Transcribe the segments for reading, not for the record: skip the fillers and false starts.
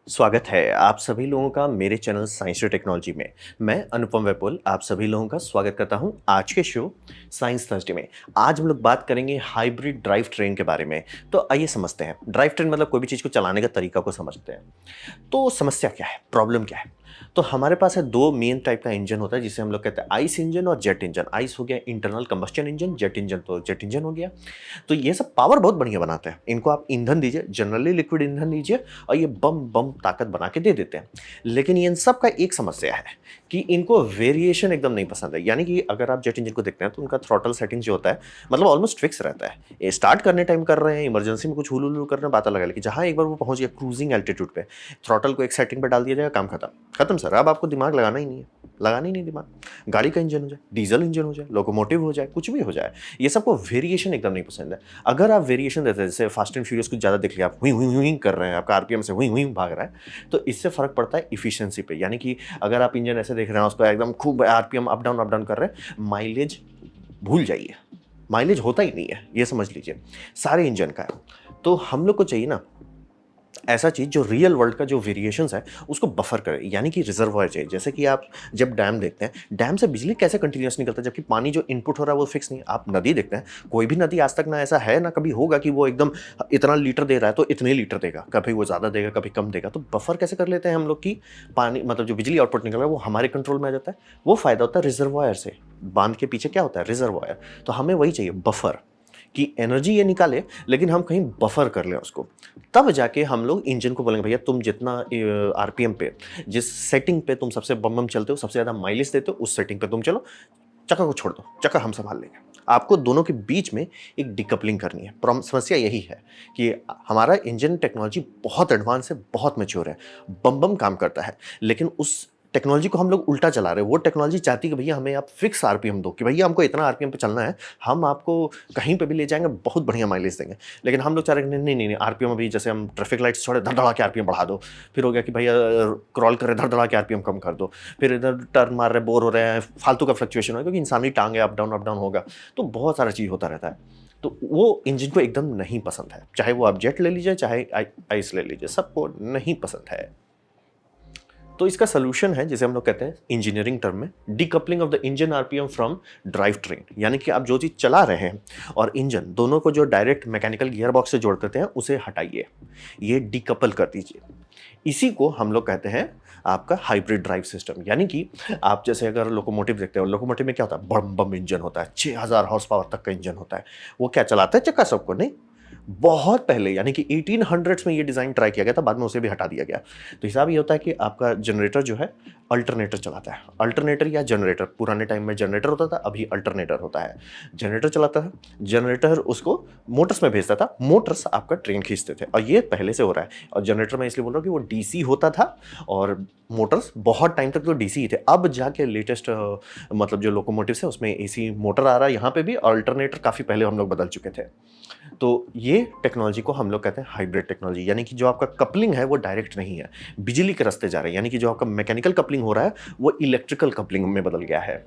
स्वागत है आप सभी लोगों का मेरे चैनल साइंस और टेक्नोलॉजी में। मैं अनुपम वैपुल आप सभी लोगों का स्वागत करता हूं आज के शो साइंस थर्सडे में। आज हम लोग बात करेंगे हाइब्रिड ड्राइव ट्रेन के बारे में। तो आइए समझते हैं, ड्राइव ट्रेन मतलब कोई भी चीज़ को चलाने का तरीका को समझते हैं। तो समस्या क्या है, प्रॉब्लम क्या है? तो हमारे पास है दो मेन टाइप का इंजन होता है जिसे हम लोग कहते हैं आइस इंजन और जेट इंजन। आइस हो गया internal combustion engine, jet engine तो जेट इंजन हो गया। तो ये सब पावर बहुत बढ़िया बनाते हैं। इनको आप ईंधन दीजिए, जनरली लिक्विड ईंधन दीजिए और ये बम बम ताकत बना के दे देते हैं। लेकिन इन सब का एक समस्या है कि इनको वेरिएशन एकदम नहीं पसंद है। यानी कि अगर आप जेट इंजन को देखते हैं तो उनका थ्रॉटल सेटिंग जो होता है मतलब ऑलमोस्ट फिक्स रहता है। ये स्टार्ट करने टाइम कर रहे हैं, इमरजेंसी में कुछ हुलू हुलू करने बात अलग है, लेकिन जहाँ एक बार वो पहुंच गया क्रूजिंग एल्टीट्यूड पे, थ्रॉटल को एक सेटिंग पे डाल दिया जाएगा, काम खत्म। खत्म सर, अब आपको दिमाग लगाना ही नहीं है, लगाना ही नहीं दिमाग। गाड़ी का इंजन हो जाए, डीजल इंजन हो जाए, लोकोमोटिव हो जाए, कुछ भी हो जाए, ये सबको वेरिएशन एकदम नहीं पसंद है। अगर आप वेरिएशन देते हैं, जैसे फास्ट एंड फ्यूरियस कुछ ज़्यादा देख लिया, आप हुई हुई हुई कर रहे हैं, आपका आरपीएम से हुई हुई भाग रहा है, तो इससे फर्क पड़ता है इफिशियंसी पे। यानी कि अगर आप इंजन ऐसे देख रहे हैं, उसको एकदम खूब आरपीएम अप डाउन कर रहे हैं, माइलेज भूल जाइए, माइलेज होता ही नहीं है, ये समझ लीजिए सारे इंजन का है। तो हम लोग को चाहिए ना ऐसा चीज़ जो रियल वर्ल्ड का जो वेरिएशंस है उसको बफर करे, यानी कि रिजर्वॉयर चाहिए। जैसे कि आप जब डैम देखते हैं, डैम से बिजली कैसे कंटिन्यूस निकलता है जबकि पानी जो इनपुट हो रहा है वो फिक्स नहीं है। आप नदी देखते हैं, कोई भी नदी आज तक ना ऐसा है ना कभी होगा कि वो एकदम इतना लीटर दे रहा है तो इतने लीटर देगा, कभी वो ज़्यादा देगा कभी कम देगा। तो बफर कैसे कर लेते हैं हम लोग की पानी मतलब जो बिजली आउटपुट निकल रहा है वो हमारे कंट्रोल में आ जाता है। वो फायदा होता है रिजर्वॉयर से। बांध के पीछे क्या होता है, रिजर्वॉयर। तो हमें वही चाहिए, बफर, कि एनर्जी ये निकाले लेकिन हम कहीं बफर कर लें उसको। तब जाके हम लोग इंजन को बोलेंगे भैया तुम जितना आरपीएम पे, जिस सेटिंग पे तुम सबसे बम बम चलते हो, सबसे ज़्यादा माइलेज देते हो, उस सेटिंग पे तुम चलो, चक्का को छोड़ दो, चक्का हम संभाल लेंगे। आपको दोनों के बीच में एक डिकपलिंग करनी है। समस्या यही है कि हमारा इंजन टेक्नोलॉजी बहुत एडवांस है, बहुत मैच्योर है, बम बम काम करता है, लेकिन उस टेक्नोलॉजी को हम लोग उल्टा चला रहे हैं। वो टेक्नोलॉजी चाहती है कि भैया हमें आप फिक्स आरपीएम दो, कि भैया हमको इतना आरपीएम पे चलना है, हम आपको कहीं पे भी ले जाएंगे, बहुत बढ़िया माइलेज देंगे। लेकिन हम लोग चाह रहे हैं नहीं नहीं नहीं, आरपीएम अभी जैसे हम ट्रैफिक लाइट्स छोड़े, धड़ धड़ा के आरपीएम बढ़ा दो। फिर हो गया कि भैया क्रॉल कर रहे, धड़ धड़ा के आरपीएम कम कर दो। फिर इधर टर्न मार रहे, बोर हो रहे हैं, फालतू का फ्लक्चुएशन हो, क्योंकि इंसानी टांग है, अप डाउन होगा। तो बहुत सारा चीज़ होता रहता है। तो वो इंजन को एकदम नहीं पसंद है, चाहे वो आप जेट ले लीजिए चाहे आइस ले लीजिए, सबको नहीं पसंद है। तो इसका सोल्यूशन है जिसे हम लोग कहते हैं इंजीनियरिंग टर्म में decoupling of the engine RPM from drive train. यानी कि आप जो चीज़ चला रहे हैं और इंजन दोनों को जो डायरेक्ट मैकेनिकल गियर बॉक्स से जोड़ देते हैं उसे हटाइए, ये डीकपल कर दीजिए। इसी को हम लोग कहते हैं आपका हाइब्रिड ड्राइव सिस्टम। यानी कि आप जैसे अगर लोकोमोटिव देखते हो, लोकोमोटिव में क्या होता है, बम बम इंजन होता है, 6000 हॉर्स पावर तक का इंजन होता है। वो क्या चलाता है, चक्का सबको नहीं। बहुत पहले यानी कि 1800s में ये डिज़ाइन ट्राई किया गया था, बाद में उसे भी हटा दिया गया। तो हिसाब ये होता है कि आपका जनरेटर जो है अल्टरनेटर चलाता है। अल्टरनेटर या जनरेटर, पुराने टाइम में जनरेटर होता था, अभी अल्टरनेटर होता है। जनरेटर चलाता है, जनरेटर उसको मोटर्स में भेजता था, मोटर्स आपका ट्रेन खींचते थे। और ये पहले से हो रहा है। और जनरेटर मैं इसलिए बोल रहा हूँ कि वो डीसी होता था और मोटर्स बहुत टाइम तक तो डीसी ही थे। अब जाके लेटेस्ट मतलब जो लोकोमोटिव है उसमें एसी मोटर आ रहा है, यहाँ पे भी अल्टरनेटर काफ़ी पहले हम लोग बदल चुके थे। तो ये टेक्नोलॉजी को हम लोग कहते हैं हाइब्रिड टेक्नोलॉजी। यानी कि जो आपका कपलिंग है वो डायरेक्ट नहीं है, बिजली के रास्ते जा रहे हैं। यानी कि जो आपका मैकेनिकल कपलिंग हो रहा है वो इलेक्ट्रिकल कपलिंग में बदल गया है।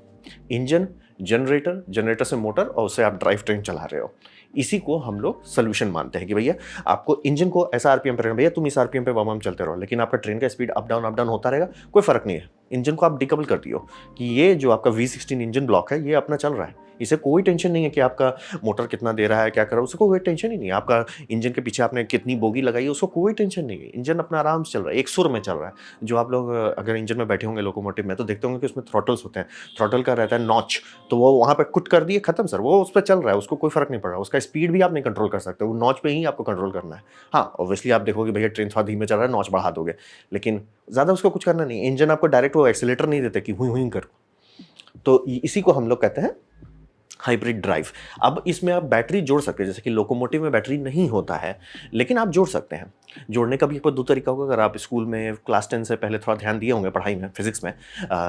इंजन, जनरेटर, जनरेटर से मोटर और उससे आप ड्राइव ट्रेन चला रहे हो। इसी को हम लोग सोल्यूशन मानते हैं कि भैया आपको इंजन को ऐसा आरपीएम पे रखना, भैया तुम इस आरपीएम पे बम चलते रहो, लेकिन आपका ट्रेन का स्पीड अप डाउन होता रहेगा, कोई फर्क नहीं है। इंजन को आप डिकपल कर दियो कि ये जो आपका V16 इंजन ब्लॉक है ये अपना चल रहा है, इसे कोई टेंशन नहीं है कि आपका मोटर कितना दे रहा है, क्या कर रहा है, उसको कोई टेंशन ही नहीं है। आपका इंजन के पीछे आपने कितनी बोगी लगाई है उसको कोई टेंशन नहीं है। इंजन अपना आराम से चल रहा है, एक सुर में चल रहा है। जो आप लोग अगर इंजन में बैठे होंगे लोकोमोटिव में तो देखते होंगे कि उसमें थ्रॉटल्स होते हैं, थ्रॉटल का रहता है नॉच, तो वो वहाँ पे कुट कर दिए, खत्म सर, वो उस पर चल रहा है, उसको कोई फर्क नहीं पड़ रहा। उसका स्पीड भी आप नहीं कंट्रोल कर सकते, वो नॉच पे ही आपको कंट्रोल करना है। हाँ ऑब्वियसली आप देखोगे भैया ट्रेन थोड़ा धीमे चल रहा है, नॉच बढ़ा दोगे, लेकिन ज़्यादा उसको कुछ करना नहीं। इंजन आपको डायरेक्ट वो एक्सीलेटर नहीं देते कि हुई हुई कर। तो इसी को हम लोग कहते हैं हाइब्रिड ड्राइव। अब इसमें आप बैटरी जोड़ सकते हैं, जैसे कि लोकोमोटिव में बैटरी नहीं होता है, लेकिन आप जोड़ सकते हैं। जोड़ने का भी आपको दो तरीका होगा। अगर आप स्कूल में क्लास 10 से पहले थोड़ा ध्यान दिए होंगे पढ़ाई में, फिजिक्स में,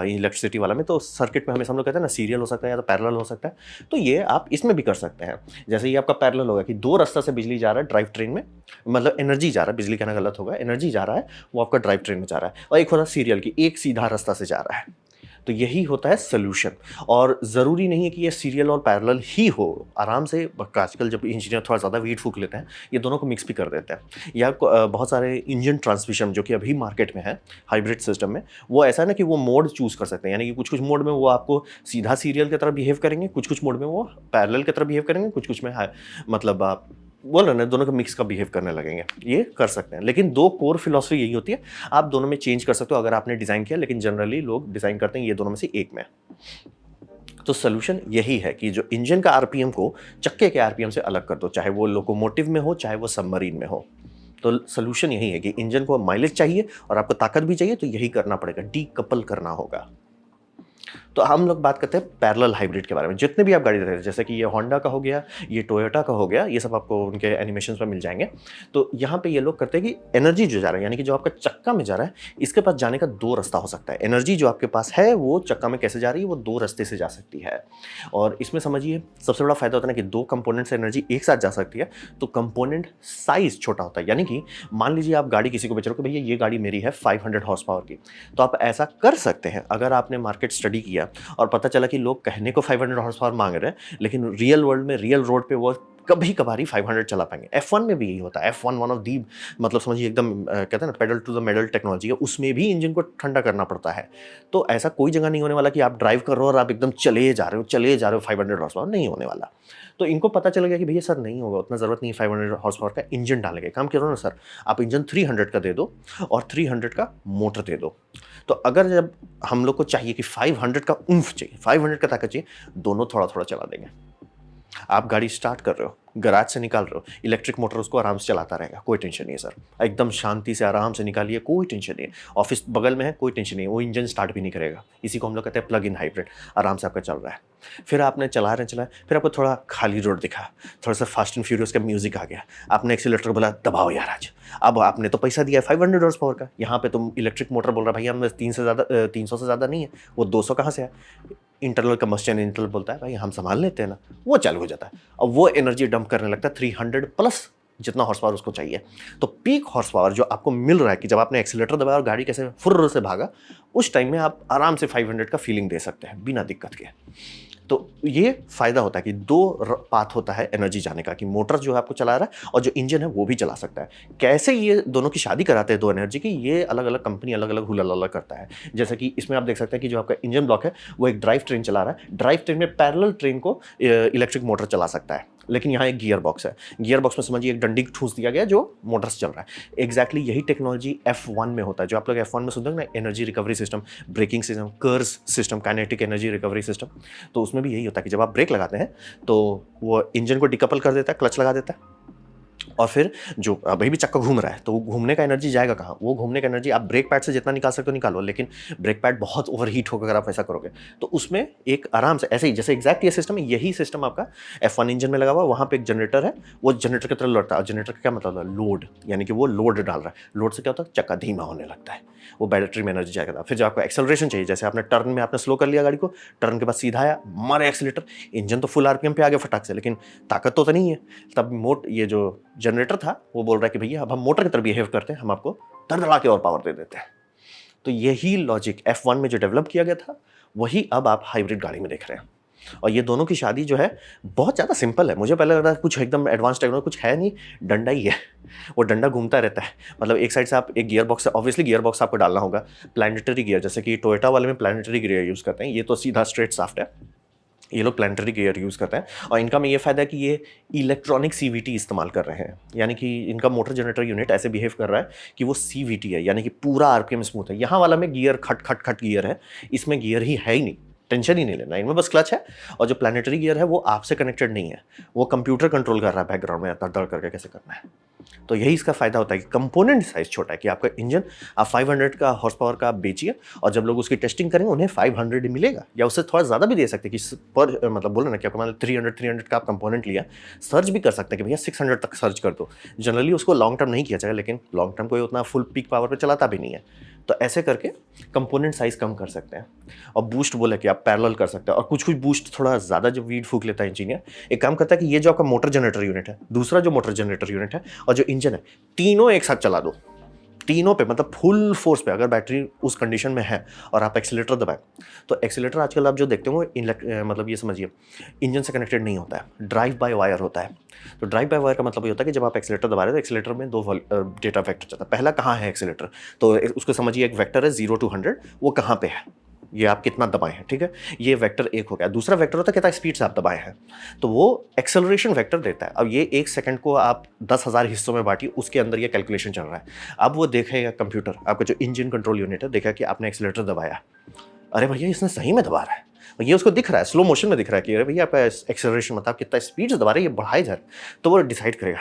इलेक्ट्रिसिटी वाला में, तो सर्किट में हमेशा हम लोग कहते हैं ना सीरियल हो सकता है या तो पैरेलल हो सकता है। तो ये आप इसमें भी कर सकते हैं। जैसे ये आपका पैरेलल होगा कि दो रास्ता से बिजली जा रहा है ड्राइव ट्रेन में, मतलब एनर्जी जा रहा है, बिजली कहना गलत होगा, एनर्जी जा रहा है वो आपका ड्राइव ट्रेन में जा रहा है। और एक होता है सीरियल की एक सीधा रास्ता से जा रहा है। तो यही होता है सॉल्यूशन। और ज़रूरी नहीं है कि ये सीरियल और पैरेलल ही हो, आराम से आजकल जब इंजीनियर थोड़ा ज़्यादा वेट फूक लेते हैं, ये दोनों को मिक्स भी कर देते हैं। या बहुत सारे इंजन ट्रांसमिशन जो कि अभी मार्केट में है हाइब्रिड सिस्टम में, वो ऐसा है ना कि वो मोड चूज़ कर सकते हैं, यानी कि कुछ-कुछ मोड में वो आपको सीधा सीरियल की तरह बिहेव करेंगे, कुछ-कुछ मोड में वो पैरेलल की तरह बिहेव करेंगे, कुछ-कुछ में मतलब आप बोल रहे हैं ना, दोनों का मिक्स का बिहेव करने लगेंगे, ये कर सकते हैं। लेकिन दो कोर फिलॉसफी यही होती है, आप दोनों में चेंज कर सकते हो अगर आपने डिज़ाइन किया, लेकिन जनरली लोग डिज़ाइन करते हैं ये दोनों में से एक में। तो सॉल्यूशन यही है कि जो इंजन का आरपीएम को चक्के के आरपीएम से अलग कर दो, चाहे वो लोकोमोटिव में हो, चाहे वो सबमरीन में हो। तो सॉल्यूशन यही है कि इंजन को माइलेज चाहिए और आपको ताकत भी चाहिए, तो यही करना पड़ेगा, डीकपल करना होगा। तो हम लोग बात करते हैं पैरेलल हाइब्रिड के बारे में। जितने भी आप गाड़ी देख रहे हैं, जैसे कि ये होंडा का हो गया, ये टोयोटा का हो गया, ये सब आपको उनके एनिमेशंस में मिल जाएंगे। तो यहाँ पे ये लोग करते हैं कि एनर्जी जो जा रहा है, यानी कि जो आपका चक्का में जा रहा है, इसके पास जाने का दो रास्ता हो सकता है। एनर्जी जो आपके पास है वो चक्का में कैसे जा रही है, वो दो रास्ते से जा सकती है। और इसमें समझिए सबसे बड़ा फायदा होता है ना कि दो कंपोनेंट से एनर्जी एक साथ जा सकती है। तो कंपोनेंट साइज छोटा होता है, यानी कि मान लीजिए आप गाड़ी किसी को बेच रहे हो कि भैया ये गाड़ी मेरी है 500 हॉर्स पावर की, तो आप ऐसा कर सकते हैं अगर आपने मार्केट स्टडी किया और पता चला कि लोग कहने को 500 हॉर्स पावर मांग रहे हैं, लेकिन रियल वर्ल्ड में रियल रोड पे वो कभी कभार ही 500 चला पाएंगे। F1 में भी यही होता है। F1 वन ऑफ दी मतलब समझिए एकदम कहते हैं ना pedal to the medal technology है, उसमें भी इंजन को ठंडा करना पड़ता है। तो ऐसा कोई जगह नहीं होने वाला कि आप ड्राइव कर रहे हो और आप एकदम चले जा रहे हो 500 हॉर्स पावर, नहीं होने वाला। तो इनको पता चल गया कि भैया सर नहीं होगा, उतना ज़रूरत नहीं है 500 हॉर्स पावर का इंजन डालने के, काम करो ना सर, आप इंजन 300 का दे दो और 300 का मोटर दे दो। तो अगर जब हम लोग को चाहिए कि 500 का ऊंफ चाहिए, 500 का ताकत चाहिए, दोनों थोड़ा थोड़ा चला देंगे। आप गाड़ी स्टार्ट कर रहे हो, गैराज से निकाल रहे हो, इलेक्ट्रिक मोटर उसको आराम से चलाता रहेगा, कोई टेंशन नहीं है सर, एकदम शांति से आराम से निकालिए, कोई टेंशन नहीं है। ऑफिस बगल में है, कोई टेंशन नहीं है, वो इंजन स्टार्ट भी नहीं करेगा। इसी को हम लोग कहते हैं प्लग इन हाइब्रिड, आराम से आपका चल रहा है। फिर आपने चला फिर आपको थोड़ा खाली रोड दिखा, थोड़ा सा फास्ट एंड फ्यूरियस का म्यूजिक आ गया, आपने एक्सीलेटर बोला दबाओ यार आज। अब आपने तो पैसा दिया है 500 हॉर्स पावर का, यहाँ पे तुम इलेक्ट्रिक मोटर बोल रहा है भैया हमें 300 से ज़्यादा नहीं है, वो 200 कहाँ से है? इंटरनल कम्बस्चन इंटरनल बोलता है भाई हम संभाल लेते हैं ना, वो चालू हो जाता है। अब वो एनर्जी डंप करने लगता है 300 प्लस जितना हॉर्स पावर उसको चाहिए। तो पीक हॉर्स पावर जो आपको मिल रहा है कि जब आपने एक्सीलेटर दबाया और गाड़ी कैसे फुर्र से भागा, उस टाइम में आप आराम से 500 का फीलिंग दे सकते हैं बिना दिक्कत के। तो ये फायदा होता है कि दो पाथ होता है एनर्जी जाने का, कि मोटर जो है आपको चला रहा है और जो इंजन है वो भी चला सकता है। कैसे ये दोनों की शादी कराते हैं दो एनर्जी की, ये अलग अलग कंपनी अलग अलग हुला करता है। जैसे कि इसमें आप देख सकते हैं कि जो आपका इंजन ब्लॉक है वो एक ड्राइव ट्रेन चला रहा है, ड्राइव ट्रेन में पैरेलल ट्रेन को इलेक्ट्रिक मोटर चला सकता है। लेकिन यहाँ एक गियर बॉक्स है, गियर बॉक्स में समझिए एक डंडी ठूस दिया गया जो मोटर से चल रहा है। एग्जैक्टली यही टेक्नोलॉजी F1 में होता है, जो आप लोग F1 में सुनते हैं ना, energy recovery system, braking system, KERS system, kinetic energy recovery system. तो उसमें भी यही होता है कि जब आप ब्रेक लगाते हैं तो वो इंजन को डिकपल कर देता है, क्लच लगा देता है, और फिर जो अभी भी चक्का घूम रहा है तो वो घूमने का एनर्जी जाएगा कहाँ? वो घूमने का एनर्जी आप ब्रेक पैड से जितना निकाल सकते हो निकालो, लेकिन ब्रेक पैड बहुत ओवरहीट होगा अगर आप ऐसा करोगे। तो उसमें एक आराम से ऐसे ही जैसे एग्जैक्ट ये सिस्टम है, यही सिस्टम आपका F1 इंजन में लगा हुआ, वहाँ पे एक जनरेटर है, वो जनरेटर की तरह लौटता है। जनरेटर का क्या मतलब है? लोड, यानी कि वो लोड डाल रहा है। लोड से क्या होता है? चक्का धीमा होने लगता है, वो बैटरी में एनर्जी जाएगा। फिर जब आपको एक्सेलरेशन चाहिए, जैसे आपने टर्न में आपने स्लो कर लिया गाड़ी को, टर्न के बाद सीधा आया, मारे एक्सीलेटर, इंजन तो फुल आरपीएम पे आ गया फटाक से, लेकिन ताकत तो नहीं है। तब ये जो जनरेटर था वो बोल रहा है कि भैया अब हम मोटर की तरह बिहेव करते हैं, हम आपको धड़धड़ा के और पावर दे देते हैं। तो यही लॉजिक F1 में जो डेवलप किया गया था, वही अब आप हाइब्रिड गाड़ी में देख रहे हैं। और ये दोनों की शादी जो है बहुत ज़्यादा सिंपल है। मुझे पहले लगा कुछ एकदम एडवांस टेक्नोलॉजी कुछ है नहीं, डंडा ही है। वो डंडा घूमता रहता है, मतलब एक साइड से आप एक gear box, obviously gear box आपको डालना होगा, प्लैनेटरी गियर, जैसे कि टोयोटा वाले में प्लैनेटरी गियर यूज़ करते हैं, ये तो सीधा स्ट्रेट साफ्ट है, ये लोग प्लैनेटरी गियर यूज़ करते हैं। और इनका में ये फ़ायदा है कि ये इलेक्ट्रॉनिक CVT इस्तेमाल कर रहे हैं, यानी कि इनका मोटर जनरेटर यूनिट ऐसे बिहेव कर रहा है कि वो CVT है, यानी कि पूरा आरपीएम स्मूथ है। यहाँ वाला में गियर खट खट खट गियर है, इसमें गियर ही है ही नहीं, टेंशन ही नहीं लेना, इनमें बस क्लच है। और जो प्लैनेटरी गियर है वो आपसे कनेक्टेड नहीं है, वो कंप्यूटर कंट्रोल कर रहा है बैकग्राउंड में दड़ करके कैसे करना है। तो यही इसका फायदा होता है कि कंपोनेंट साइज छोटा है, कि आपका इंजन आप 500 का हॉर्स पावर का आप बेचिए, और जब लोग उसकी टेस्टिंग करेंगे उन्हें 500 मिलेगा, या उससे थोड़ा ज़्यादा भी दे सकते हैं कि पर मतलब बोल रहे ना कि आपको मतलब 300 का आप कंपोनेंट लिया, सर्च भी कर सकते हैं कि भैया 600 तक सर्च कर दो। जनरली उसको लॉन्ग टर्म नहीं किया जाएगा, लेकिन लॉन्ग टर्म कोई उतना फुल पीक पावर पर चलाता भी नहीं है। तो ऐसे करके कंपोनेंट साइज कम कर सकते हैं। और बूस्ट बोले कि आप पैरेलल कर सकते हैं, और कुछ बूस्ट थोड़ा ज़्यादा जब वीड फूक लेता है इंजीनियर, एक काम करता है कि ये जो आपका मोटर जनरेटर यूनिट है, दूसरा जो मोटर जनरेटर यूनिट है और जो इंजन है, तीनों एक साथ चला दो, तीनों पे मतलब फुल फोर्स पे अगर बैटरी उस कंडीशन में है और आप एक्सीलेटर दबाएं, तो एक्सीलेटर आजकल आप जो देखते हो मतलब ये समझिए इंजन से कनेक्टेड नहीं होता है, ड्राइव बाय वायर होता है। तो ड्राइव बाय वायर का मतलब ये होता है कि जब आप एक्सीलेटर दबा रहे हो तो एक्सीलेटर में दो डेटा वेक्टर चलता है। पहला कहाँ है एक्सीलेटर, तो उसको समझिए एक वेक्टर है 0 to 100, वो कहाँ पे है, ये आप कितना दबाए हैं, ठीक है, ये वेक्टर एक हो गया। दूसरा वेक्टर होता है कितना स्पीड से आप दबाए हैं, तो वो एक्सेलरेशन वेक्टर देता है। अब ये 1 सेकंड को आप 10,000 हिस्सों में बांटिए, उसके अंदर ये कैलकुलेशन चल रहा है। अब वो देखेगा कंप्यूटर, आपका जो इंजन कंट्रोल यूनिट है, देखा कि आपने एक्सीलेटर दबाया, अरे भैया इसने सही में दबा रहा है, ये उसको दिख रहा है, स्लो मोशन में दिख रहा है कि अरे भैया आपका एक्सेलरेशन मतलब कितना स्पीड से दबा रहे हैं, ये बढ़ाए जा रहे हैं। तो वो डिसाइड करेगा,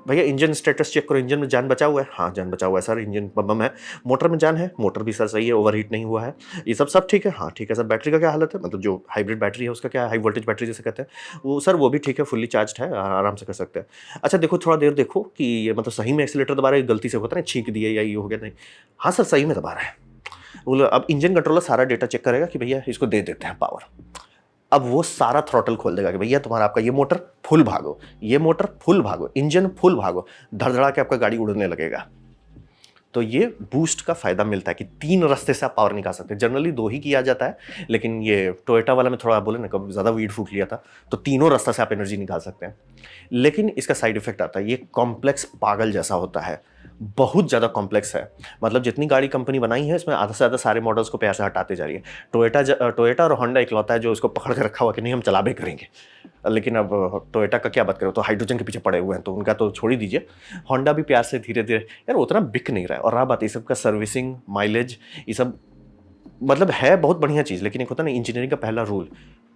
भैया इंजन स्टेटस चेक करो, इंजन में जान बचा हुआ है, हाँ जान बचा हुआ है सर, इंजन बम है। मोटर में जान है, मोटर भी सर सही है, ओवरहीट नहीं हुआ है, ये सब ठीक है, हाँ ठीक है सर। बैटरी का क्या हालत है, मतलब जो हाइब्रिड बैटरी है उसका क्या, हाई वोल्टेज बैटरी जैसे कहते हैं वो, सर वो भी ठीक है, फुल्ली चार्ज है, आराम से कर सकते हैं। अच्छा देखो थोड़ा देर देखो कि ये मतलब सही में एक्सीलेटर दबा रहा है, गलती से होता है ना, छींक दिए या ये हो गया, नहीं, हाँ सर सही में दबा रहा है। बोलो अब इंजन कंट्रोलर सारा डेटा चेक करेगा कि भैया इसको दे देते हैं पावर। अब वो सारा थ्रॉटल खोल देगा कि भैया तुम्हारा आपका ये मोटर फुल भागो, ये मोटर फुल भागो, इंजन फुल भागो, धड़धड़ा के आपका गाड़ी उड़ने लगेगा। तो ये बूस्ट का फायदा मिलता है कि 3 रास्ते से आप पावर निकाल सकते हैं। जनरली 2 ही किया जाता है, लेकिन ये टोयोटा वाला में थोड़ा बोले ना कभी ज़्यादा वीड फूक लिया था, तो तीनों रास्ता से आप एनर्जी निकाल सकते हैं। लेकिन इसका साइड इफेक्ट आता है, ये कॉम्प्लेक्स पागल जैसा होता है, बहुत ज़्यादा कॉम्प्लेक्स है। मतलब जितनी गाड़ी कंपनी बनाई है इसमें आधा से ज़्यादा सारे मॉडल्स को पैसे हटाते जा रही है। टोयोटा और होंडा इकलौता है जो इसको पकड़ के रखा हुआ कि नहीं हम चला भी करेंगे। लेकिन अब टोयोटा का क्या बात करें, तो हाइड्रोजन के पीछे पड़े हुए हैं, तो उनका तो छोड़ ही दीजिए। होंडा भी प्यार से धीरे धीरे, यार उतना बिक नहीं रहा है। और रहा बात ये सब का सर्विसिंग, माइलेज, ये सब मतलब है बहुत बढ़िया चीज़, लेकिन एक होता है ना इंजीनियरिंग का पहला rule,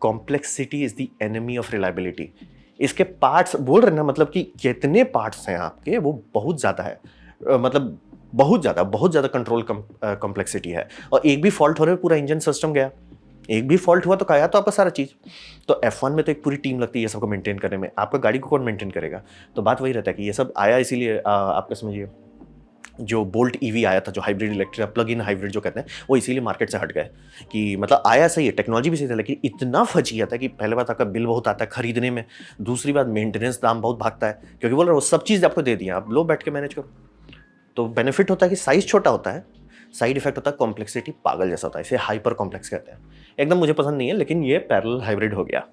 complexity is the enemy of reliability. इसके पार्ट्स बोल रहे ना, मतलब कि कितने पार्ट्स हैं आपके, वो बहुत ज़्यादा है, मतलब बहुत ज़्यादा कंट्रोल कॉम्प्लेक्सिटी है। और एक भी फॉल्ट हो रहा है पूरा इंजन सिस्टम गया, एक भी फॉल्ट हुआ तो गया तो आपका सारा चीज़। तो F1 में तो एक पूरी टीम लगती है ये सबको मेंटेन करने में, आपका गाड़ी को कौन मेंटेन करेगा। तो बात वही रहता है कि ये सब आया इसीलिए आपका समझिए जो बोल्ट ईवी आया था, जो hybrid electric plug in hybrid जो कहते हैं, वो इसीलिए मार्केट से हट गए कि मतलब आया सही है, टेक्नोलॉजी भी सही था, लेकिन इतना फजी आता है कि पहले बात आपका बिल बहुत आता है खरीदने में, दूसरी बात मेंटेनेंस दाम बहुत भागता है, क्योंकि बोल रहे हो सब चीज़ आपको दे दिया, आप लो बैठ के मैनेज करो। तो बेनिफिट होता है कि साइज छोटा होता है, साइड इफेक्ट होता है कॉम्प्लेक्सिटी पागल जैसा होता है, इसे हाइपर कॉम्प्लेक्स कहते हैं। एकदम मुझे पसंद नहीं है, लेकिन ये पैरेलल हाइब्रिड हो गया।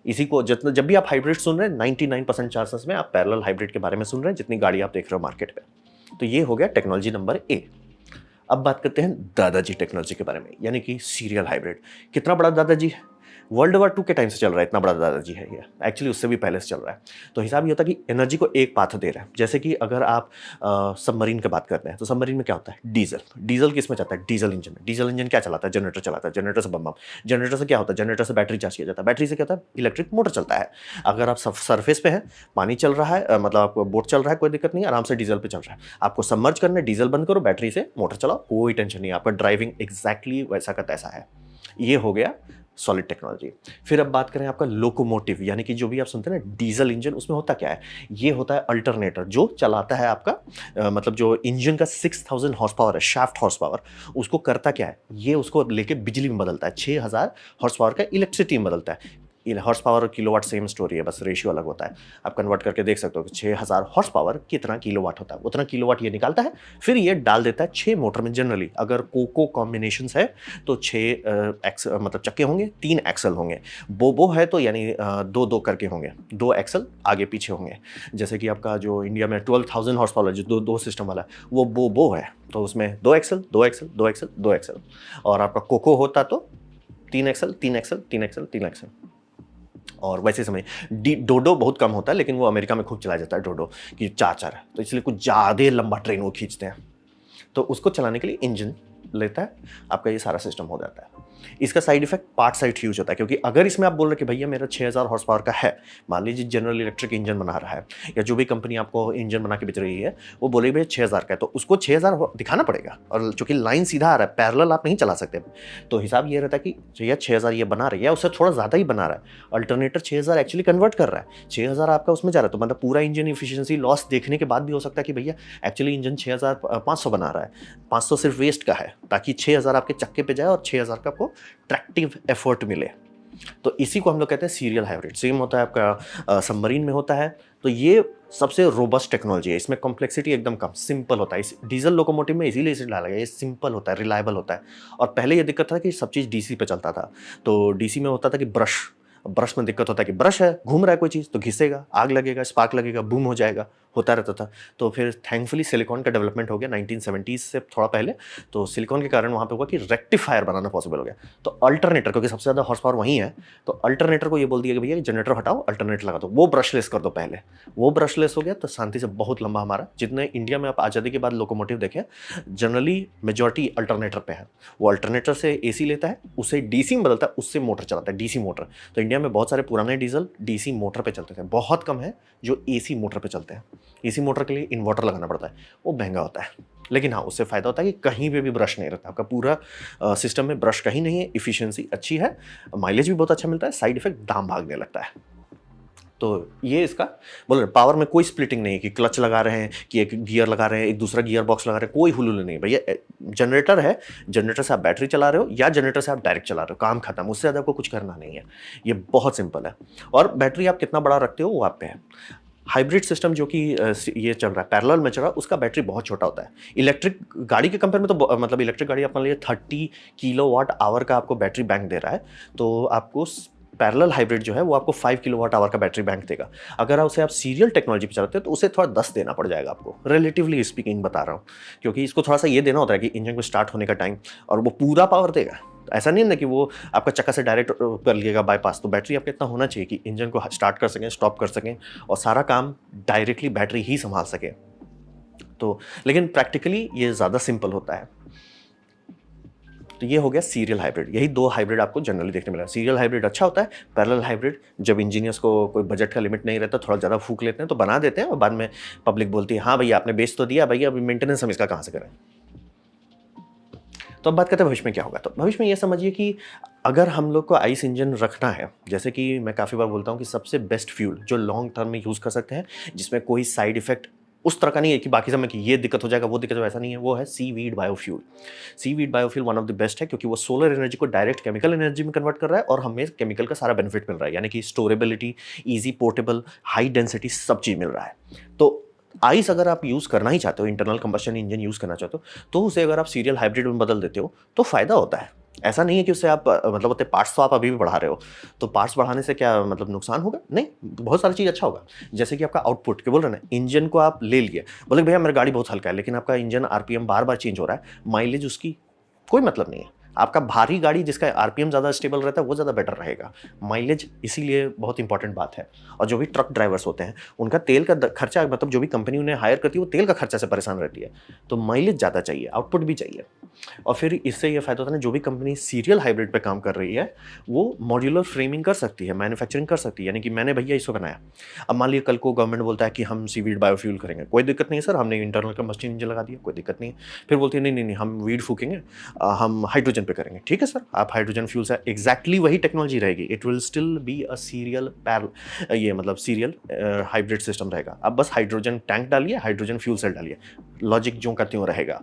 इसी को जितना जब भी आप हाइब्रिड सुन रहे हैं 99% चांसेस में आप पैरेलल हाइब्रिड के बारे में सुन रहे हैं, जितनी गाड़ी आप देख रहे हो मार्केट में। तो ये हो गया टेक्नोलॉजी नंबर ए। अब बात करते हैं दादाजी टेक्नोलॉजी के बारे में, यानी कि सीरियल हाइब्रिड। कितना बड़ा दादाजी है, वर्ल्ड वॉर 2 के टाइम से चल रहा है, इतना बड़ा दादाजी है ये, एक्चुअली उससे भी पहले से चल रहा है। तो हिसाब ये होता है कि एनर्जी को एक पाथ दे रहा है। जैसे कि अगर आप सबमरीन की बात करते हैं, तो सबमरीन में क्या होता है, डीजल। डीजल किस में जाता है, डीजल इंजन में। डीजल इंजन क्या चलाता है, जनरेटर चलाता है, जनरेटर से बम, जनरेटर से क्या होता है, जनरेटर से बैटरी चार्ज किया जाता है, बैटरी से क्या होता है, इलेक्ट्रिक मोटर चलता है। अगर आप सरफेस पे है, पानी चल रहा है, मतलब आपको बोट चल रहा है, कोई दिक्कत नहीं, आराम से डीजल पे चल रहा है। आपको सबमर्ज करना है, डीजल बंद करो, बैटरी से मोटर चलाओ, कोई टेंशन नहीं, आपका ड्राइविंग एग्जैक्टली वैसा का तैसा है। ये हो गया सॉलिड टेक्नोलॉजी। फिर अब बात करें आपका लोकोमोटिव, यानी कि जो भी आप सुनते हैं ना डीजल इंजन, उसमें होता क्या है, ये होता है अल्टरनेटर जो चलाता है आपका मतलब जो इंजन का 6000 हॉर्स पावर है, शाफ्ट हॉर्स पावर, उसको करता क्या है, ये उसको लेके बिजली में बदलता है। 6000 हॉर्स पावर का इलेक्ट्रिसिटी में बदलता है। हॉर्स पावर और किलोवाट सेम स्टोरी है, बस रेशियो अलग होता है। आप कन्वर्ट करके देख सकते हो कि 6000 हॉर्स पावर कितना किलोवाट होता है, उतना किलोवाट ये निकालता है। फिर ये डाल देता है 6 मोटर में। जनरली अगर कोको कॉम्बिनेशंस है तो 6 मतलब चक्के होंगे, 3 एक्सल होंगे। बोबो है तो यानी 2-2 करके होंगे, 2 एक्सल आगे पीछे होंगे। जैसे कि आपका जो इंडिया में 12,000 हॉर्स पावर जो दो सिस्टम वाला है, वो बोबो है, तो उसमें 2 एक्सल 2 एक्सल 2 एक्सल 2 एक्सल। और आपका कोको होता तो 3 एक्सल 3 एक्सल 3 एक्सल 3 एक्सल। और वैसे समय डोडो बहुत कम होता है, लेकिन वो अमेरिका में खूब चलाया जाता है डोडो, कि 4-4 है, तो इसलिए कुछ ज़्यादा लंबा ट्रेन वो खींचते हैं। तो उसको चलाने के लिए इंजन लेता है, आपका ये सारा सिस्टम हो जाता है। इसका side effect part side huge होता है, क्योंकि अगर इसमें आप बोल रहे कि भैया मेरा 6000 हॉर्स पावर का है, मान लीजिए जनरल इलेक्ट्रिक इंजन बना रहा है, या जो भी कंपनी आपको इंजन बना के बेच रही है वो बोले भैया 6000 का है, तो उसको 6000 दिखाना पड़ेगा। और चूंकि लाइन सीधा आ रहा है, पैरेलल आप नहीं चला सकते, तो हिसाब ये रहता है कि भैया 6000 ये बना रही है, उससे थोड़ा ज़्यादा ही बना रहा है, अल्टरनेटर 6000 एक्चुअली कन्वर्ट कर रहा है, 6000 आपका उसमें जा रहा है, तो मतलब पूरा इंजन इफिशियंसी लॉस देखने के बाद भी हो सकता है कि भैया एक्चुअली इंजन 6500 बना रहा है, 500 सिर्फ वेस्ट का है, ताकि 6000 आपके चक्के पे जाए और 6000 का आपको ट्रैक्टिव एफर्ट मिले। तो इसी को हम लोग कहते हैं सीरियल हाइब्रिड। सेम होता है आपका सबमरीन में होता है। तो ये सबसे रोबस्ट टेक्नोलॉजी है, इसमें कॉम्प्लेक्सिटी एकदम कम, सिंपल होता है। इस डीजल लोकोमोटिव में इसीलिए इसे डाला गया, ये सिंपल होता है, रिलायबल होता है। और पहले ये दिक्कत था कि सब चीज़ डीसी पे चलता था। तो डीसी में होता था कि ब्रश में दिक्कत होता है कि ब्रश है, घूम रहा है कोई चीज़ तो घिसेगा, आग लगेगा, स्पार्क लगेगा, बूम हो जाएगा, होता रहता था। तो फिर थैंकफुली सिलिकॉन का डेवलपमेंट हो गया 1970s से थोड़ा पहले। तो सिलिकॉन के कारण वहाँ पे हुआ कि रेक्टिफायर बनाना पॉसिबल हो गया। तो अल्टरनेटर, क्योंकि सबसे ज़्यादा हॉर्स पावर वहीं है, तो अल्टरनेटर को ये बोल दिया कि भैया जनरेटर हटाओ, अल्टरनेटर लगा दो, वो ब्रशलेस कर दो पहले। वो ब्रशलेस हो गया तो शांति से बहुत लंबा हमारा, जितने इंडिया में आप आज़ादी के बाद लोकोमोटिव देखें, जनरली मेजॉरिटी अल्टरनेटर पे है। वो अल्टरनेटर से एसी लेता है, उसे डीसी में बदलता है, उससे मोटर चलाता है, डीसी मोटर। तो इंडिया में बहुत सारे पुराने डीजल डीसी मोटर पे चलते थे, बहुत कम है जो एसी मोटर पे चलते हैं। एसी मोटर के लिए इन्वर्टर लगाना पड़ता है, वो महंगा होता है। लेकिन हाँ, उससे फ़ायदा होता है कि कहीं पे भी ब्रश नहीं रहता, आपका पूरा सिस्टम में ब्रश कहीं नहीं है, इफिशियंसी अच्छी है, माइलेज भी बहुत अच्छा मिलता है, साइड इफेक्ट दाम भागने लगता है। तो ये इसका बोल रहे पावर में कोई स्प्लिटिंग नहीं है कि क्लच लगा रहे हैं, कि एक गियर लगा रहे हैं, एक दूसरा गियर बॉक्स लगा रहे हैं, कोई हुलूल नहीं है भैया। जनरेटर है, जनरेटर से आप बैटरी चला रहे हो या जनरेटर से आप डायरेक्ट चला रहे हो, काम खत्म, उससे ज़्यादा आपको कुछ करना नहीं है। ये बहुत सिंपल है। और बैटरी आप कितना बड़ा रखते हो वो आप पे है। हाइब्रिड सिस्टम जो कि ये चल रहा है, पैरेलल में चल रहा है, उसका बैटरी बहुत छोटा होता है। इलेक्ट्रिक गाड़ी के कंपेयर में तो मतलब इलेक्ट्रिक गाड़ी अपने लिए 30 किलोवाट आवर का आपको बैटरी बैंक दे रहा है। तो आपको पैरेलल हाइब्रिड जो है वो आपको 5 किलोवाट आवर का बैटरी बैंक देगा। अगर उसे आप सीरियल टेक्नोलॉजी पे चलाते हो तो उसे थोड़ा 10 देना पड़ जाएगा आपको, रिलेटिवली स्पीकिंग बता रहा हूँ, क्योंकि इसको थोड़ा सा ये देना होता है कि इंजन को स्टार्ट होने का टाइम, और वो पूरा पावर देगा। ऐसा नहीं है ना कि वो आपका चक्का से डायरेक्ट कर लिएगा बाईपास। तो बैटरी आपका इतना होना चाहिए कि इंजन को स्टार्ट कर सकें, स्टॉप कर सकें, और सारा काम डायरेक्टली बैटरी ही संभाल सके। तो लेकिन प्रैक्टिकली ये ज़्यादा सिंपल होता है। तो ये हो गया सीरियल हाइब्रिड। यही दो हाइब्रिड आपको जनरली देखने मिला। सीरियल हाइब्रिड अच्छा होता है, पैरेलल हाइब्रिड जब इंजीनियर्स को कोई बजट का लिमिट नहीं रहता, थोड़ा ज़्यादा फूक लेते हैं तो बना देते हैं, और बाद में पब्लिक बोलती है हाँ भैया आपने बेच तो दिया, भैया अभी मेंटेनेंस हम इसका कहाँ से करें। तो अब बात करते हैं भविष्य में क्या होगा। तो भविष्य में ये समझिए कि अगर हम लोग को आइस इंजन रखना है, जैसे कि मैं काफ़ी बार बोलता हूँ कि सबसे बेस्ट फ्यूल जो लॉन्ग टर्म में यूज़ कर सकते हैं, जिसमें कोई साइड इफेक्ट उस तरह का नहीं है कि बाकी समय कि ये दिक्कत हो जाएगा वो दिक्कत हो, ऐसा नहीं है, वो है seaweed biofuel. Seaweed biofuel one of the best है, क्योंकि वो सोलर एनर्जी को डायरेक्ट केमिकल एनर्जी में कन्वर्ट कर रहा है, और हमें केमिकल का सारा बेनिफिट मिल रहा है, यानी कि स्टोरेबिलिटी, ईजी पोर्टेबल, हाई डेंसिटी, सब चीज़ मिल रहा है। तो आइस अगर आप यूज़ करना ही चाहते हो, इंटरनल कंबस्शन इंजन यूज़ करना चाहते हो, तो उसे अगर आप सीरियल हाइब्रिड में बदल देते हो तो फ़ायदा होता है। ऐसा नहीं है कि उससे आप मतलब होते पार्ट्स तो आप अभी भी बढ़ा रहे हो, तो पार्ट्स बढ़ाने से क्या मतलब नुकसान होगा? नहीं, बहुत सारी चीज़ अच्छा होगा। जैसे कि आपका आउटपुट, क्या बोल रहे हैं ना, इंजन को आप ले लिए, बोले भैया मेरा गाड़ी बहुत हल्का है, लेकिन आपका इंजन आरपीएम बार-बार चेंज हो रहा है, माइलेज उसकी कोई मतलब नहीं है। आपका भारी गाड़ी जिसका आरपीएम ज़्यादा स्टेबल रहता है वो ज़्यादा बेटर रहेगा। माइलेज इसीलिए बहुत इंपॉर्टेंट बात है। और जो भी ट्रक ड्राइवर्स होते हैं उनका तेल का खर्चा, मतलब जो भी कंपनी उन्हें हायर करती है वो तेल का खर्चा से परेशान रहती है। तो माइलेज ज़्यादा चाहिए, आउटपुट भी चाहिए। और फिर इससे ये फ़ायदा होता है ना, जो भी कंपनी सीरियल हाइब्रिड पे काम कर रही है वो मॉड्यूलर फ्रेमिंग कर सकती है, मैन्युफैक्चरिंग कर सकती है। यानी कि मैंने भैया इसको बनाया, अब मान लीजिए कल को गवर्नमेंट बोलता है कि हम सीवीड बायोफ्यूल करेंगे, कोई दिक्कत नहीं है सर, हमने इंटरनल कंबस्शन इंजन लगा दिया, कोई दिक्कत नहीं है। फिर बोलती है नहीं नहीं नहीं, हम वीड फूकेंगे, हम हाइड्रोजन पे करेंगे। ठीक है सर, आप हाइड्रोजन फ्यूल से एग्जैक्टली वही टेक्नोलॉजी रहेगी, it will still be a serial ये मतलब सीरियल हाइब्रिड सिस्टम रहेगा। आप बस हाइड्रोजन टैंक डालिए, हाइड्रोजन फ्यूल सेल डालिए, लॉजिक जो का त्यों रहेगा।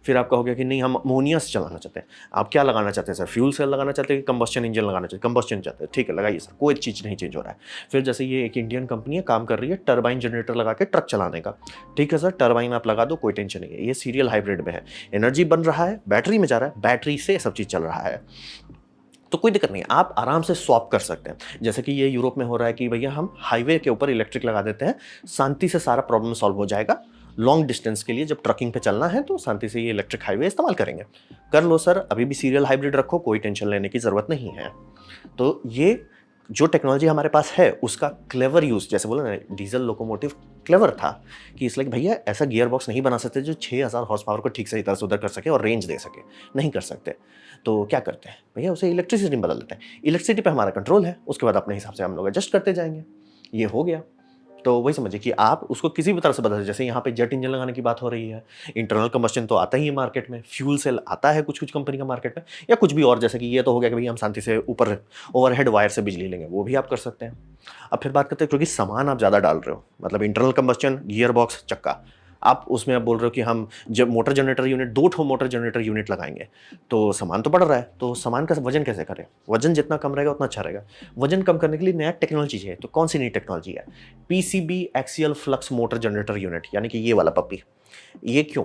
फिर आपका हो गया कि नहीं हम अमोनिया से चलाना चाहते हैं, आप क्या लगाना चाहते हैं सर, फ्यूल सेल लगाना चाहते हैं कि कंबस्शन इंजन लगाना चाहते हैं, कंबस्शन चाहते हैं, ठीक है लगाइए सर, कोई चीज़ नहीं चेंज हो रहा है। फिर जैसे ये एक इंडियन कंपनी है, काम कर रही है टरबाइन जनरेटर लगा के ट्रक चलाने का, ठीक है सर टरबाइन आप लगा दो, कोई टेंशन नहीं है, ये सीरियल हाइब्रिड में है, एनर्जी बन रहा है, बैटरी में जा रहा है, बैटरी से सब चीज़ चल रहा है, तो कोई दिक्कत नहीं है, आप आराम से स्वैप कर सकते हैं। जैसे कि ये यूरोप में हो रहा है कि भैया हम हाईवे के ऊपर इलेक्ट्रिक लगा देते हैं, शांति से सारा प्रॉब्लम सॉल्व हो जाएगा। लॉन्ग डिस्टेंस के लिए जब ट्रकिंग पे चलना है तो शांति से ये इलेक्ट्रिक हाईवे इस्तेमाल करेंगे। कर लो सर, अभी भी सीरियल हाइब्रिड रखो, कोई टेंशन लेने की ज़रूरत नहीं है। तो ये जो टेक्नोलॉजी हमारे पास है उसका क्लेवर यूज़, जैसे बोला ना डीजल लोकोमोटिव क्लेवर था कि इसलिए भैया ऐसा गियर बॉक्स नहीं बना सकते जो 6000 हॉर्स पावर को ठीक से इधर से उधर कर सके और रेंज दे सके, नहीं कर सकते। तो क्या करते हैं भैया, उसे इलेक्ट्रिसिटी में बदल देते हैं। इलेक्ट्रिसिटी पे हमारा कंट्रोल है, उसके बाद अपने हिसाब से हम लोग एडजस्ट करते जाएंगे। ये हो गया। तो वही समझिए कि आप उसको किसी भी तरह से बदल, जैसे यहाँ पे जेट इंजन लगाने की बात हो रही है, इंटरनल कंबस्शन तो आता ही है मार्केट में, फ्यूल सेल आता है कुछ कुछ कंपनी का मार्केट में, या कुछ भी और, जैसे कि ये तो हो गया कि भाई हम शांति से ऊपर ओवरहेड वायर से बिजली लेंगे, वो भी आप कर सकते हैं। अब फिर बात करते हैं, क्योंकि सामान आप ज़्यादा डाल रहे हो, मतलब इंटरनल कंबस्शन, गियर बॉक्स, चक्का, आप उसमें आप बोल रहे हो कि हम जब मोटर जनरेटर यूनिट 2 ठो मोटर जनरेटर यूनिट लगाएँगे, तो सामान तो बढ़ रहा है, तो सामान का वज़न कैसे करें? वज़न जितना कम रहेगा उतना अच्छा रहेगा। वज़न कम करने के लिए नया टेक्नोलॉजी चाहिए, तो कौन-सी नई टेक्नोलॉजी है? PCB axial flux motor generator unit यानी कि ये वाला पप्पी। ये क्यों?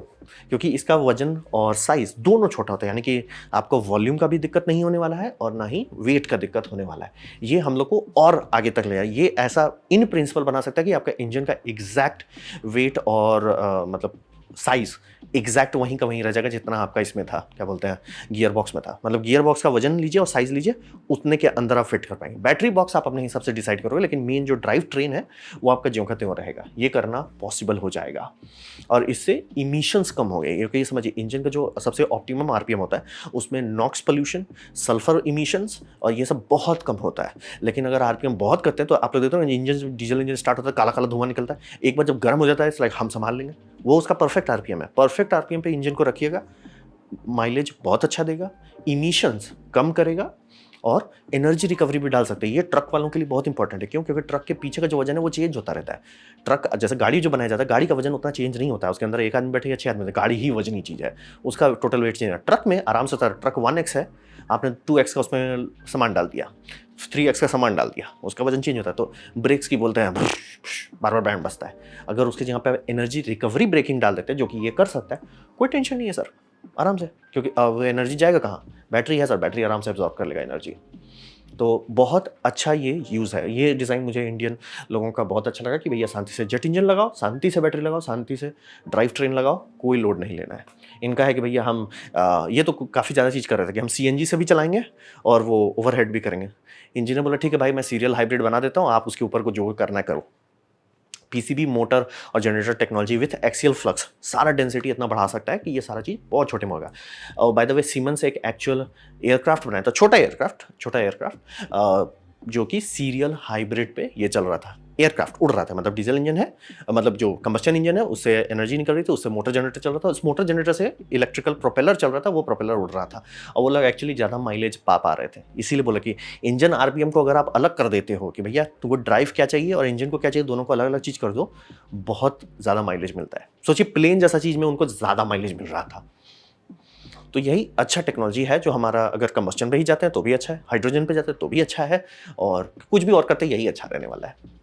क्योंकि इसका वज़न और साइज़ दोनों छोटा होता है, यानी कि आपको वॉल्यूम का भी दिक्कत नहीं होने वाला है और ना ही वेट का दिक्कत होने वाला है। ये हम लोग को और आगे तक ले जाए, ये ऐसा इन प्रिंसिपल बना सकता है कि आपका इंजन का एग्ज़ैक्ट वेट और मतलब साइज़ एग्ज़ैक्ट वहीं का वहीं रह जाएगा जितना आपका इसमें था, क्या बोलते हैं, गियर बॉक्स में था। मतलब गियर बॉक्स का वज़न लीजिए और साइज़ लीजिए, उतने के अंदर आप फिट कर पाएँगे। बैटरी बॉक्स आप अपने हिसाब से डिसाइड करोगे, लेकिन मेन जो ड्राइव ट्रेन है, वो आपका ज्यों का त्यों रहेगा। ये करना पॉसिबल हो जाएगा और इससे इमिशंस कम हो गए, क्योंकि ये समझिए इंजन का जो सबसे ऑप्टिमम आरपीएम होता है, उसमें नॉक्स पॉल्यूशन, सल्फर इमिशंस और ये सब बहुत कम होता है। लेकिन अगर आरपीएम बहुत करते हैं तो आप लोग देखते हो इंजन, डीजल इंजन स्टार्ट होता है, काला-काला धुआँ निकलता है। एक बार जब गर्म हो जाता है, इट्स लाइक हम सँभाल लेंगे। वो उसका परफेक्ट आरपीएम है। परफेक्ट आरपीएम पे इंजन को रखिएगा, माइलेज बहुत अच्छा देगा, इमिशंस कम करेगा और एनर्जी रिकवरी भी डाल सकते हैं। ये ट्रक वालों के लिए बहुत इंपॉर्टेंट है। क्यों? क्योंकि ट्रक के पीछे का जो वजन है वो चेंज होता रहता है। ट्रक जैसे गाड़ी जो बनाया जाता है, गाड़ी का वजन उतना चेंज नहीं होता है। उसके अंदर एक आदमी बैठे या 6 आदमी बैठे, गाड़ी ही वजनी चीज़ है। उसका टोटल वेट चेंज है। ट्रक में आराम से होता है। ट्रक 1x है, आपने 2x का उसमें सामान डाल दिया, 3x का सामान डाल दिया, उसका वजन चेंज होता है। तो ब्रेक्स की बोलते हैं बार-बार बैंड बजता है। अगर उसके जगह पे एनर्जी रिकवरी ब्रेकिंग डाल देते हैं, जो कि ये कर सकता है, कोई टेंशन नहीं है सर, आराम से। क्योंकि वो एनर्जी जाएगा कहाँ? बैटरी है सर, बैटरी आराम से एब्ज़ॉर्ब कर लेगा एनर्जी। तो बहुत अच्छा ये यूज़ है। ये डिज़ाइन मुझे इंडियन लोगों का बहुत अच्छा लगा कि भैया शांति से जेट इंजन लगाओ, शांति से बैटरी लगाओ, शांति से ड्राइव ट्रेन लगाओ, कोई लोड नहीं लेना है। इनका है कि भैया हम ये तो काफ़ी ज़्यादा चीज़ कर रहे थे कि हम सीएनजी से भी चलाएँगे और वो ओवरहेड भी करेंगे। इंजीनियर बोला ठीक है भाई, मैं सीरियल हाइब्रिड बना देता हूँ, आप उसके ऊपर को जो करना है करो। पीसीबी मोटर और generator technology with axial flux सारा डेंसिटी इतना बढ़ा सकता है कि ये सारा चीज़ बहुत छोटे में होगा। और बाय द वे सीमेंस एक एक्चुअल एयरक्राफ्ट बनाया था, छोटा एयरक्राफ्ट जो कि सीरियल हाइब्रिड पे ये चल रहा था। एयरक्राफ्ट उड़ रहा था, मतलब डीजल इंजन है, मतलब जो कंबस्चन इंजन है उससे एनर्जी निकल रही थी, उससे मोटर जनरेटर चल रहा था, उस मोटर जनरेटर से इलेक्ट्रिकल प्रोपेलर चल रहा था, वो प्रोपेलर उड़ रहा था और वो लोग एक्चुअली ज़्यादा माइलेज पा रहे थे। इसीलिए बोला कि इंजन आरपीएम को अगर आप अलग कर देते हो कि भैया तुमको ड्राइव क्या चाहिए और इंजन को क्या चाहिए, दोनों को अलग अलग चीज़ कर दो, बहुत ज़्यादा माइलेज मिलता है। सोचिए प्लेन जैसा चीज़ में उनको ज़्यादा माइलेज मिल रहा था। तो यही अच्छा टेक्नोलॉजी है जो हमारा अगर कंबस्चन पे ही जाते हैं तो भी अच्छा है, हाइड्रोजन पे जाते हैं तो भी अच्छा है और कुछ भी और करते हैं यही अच्छा रहने वाला है।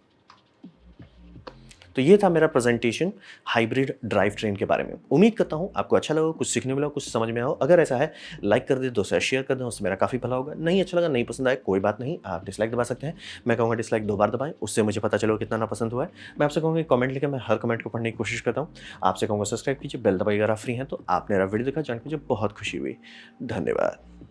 तो ये था मेरा प्रेजेंटेशन हाइब्रिड ड्राइव ट्रेन के बारे में। उम्मीद करता हूँ आपको अच्छा लगा, कुछ सीखने मिला, कुछ समझ में आया हो। अगर ऐसा है लाइक कर दें, दोस्तों से शेयर कर दें, उससे मेरा काफ़ी भला होगा। नहीं अच्छा लगा, नहीं पसंद आया, कोई बात नहीं, आप डिसलाइक दबा सकते हैं। मैं कहूँगा डिसलाइक 2 बार दबाएँ, उससे मुझे पता चलेगा कितना नापसंद हुआ है। मैं आपसे कहूँगा कमेंट लिखें, मैं हर कमेंट को पढ़ने की कोशिश करता हूँ। आपसे कहूँगा सब्सक्राइब कीजिए, बेल दबाइए अगर आप फ्री हैं तो। आपने मेरा वीडियो देखा, जान के मुझे बहुत खुशी हुई। धन्यवाद।